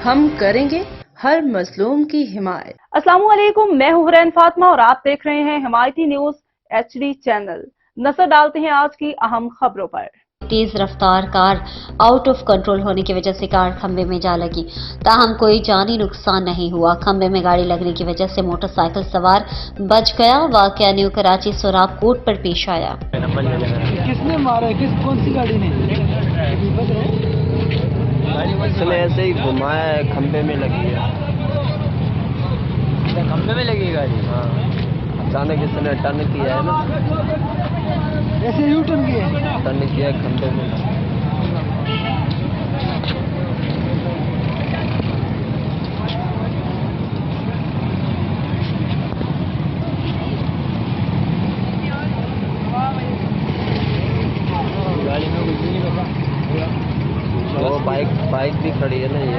हम करेंगे हर मजलूम की हिमायत। अस्सलामुअलैकुम, मैं हूं हुरैन फातिमा और आप देख रहे हैं हिमायती न्यूज HD चैनल। नजर डालते हैं आज की अहम खबरों पर। तेज रफ्तार कार आउट ऑफ कंट्रोल होने की वजह से कार खंबे में जा लगी, ताहम कोई जानी नुकसान नहीं हुआ। खंबे में गाड़ी लगने की वजह से मोटरसाइकिल सवार बच गया। वाकया न्यू कराची सोराब कोट पर पेश आया। किसने मारा? कौन सी गाड़ी ने? इसने ऐसे ही घुमाया है, खंबे में लगी है। खंबे में लगी गाड़ी? हाँ, अचानक इसने टर्न किया है ना, ऐसे यू टर्न किया? टर्न किया खंबे में। गाड़ी में कुछ नहीं बचा। वो बाइक भी खड़ी है ना, ये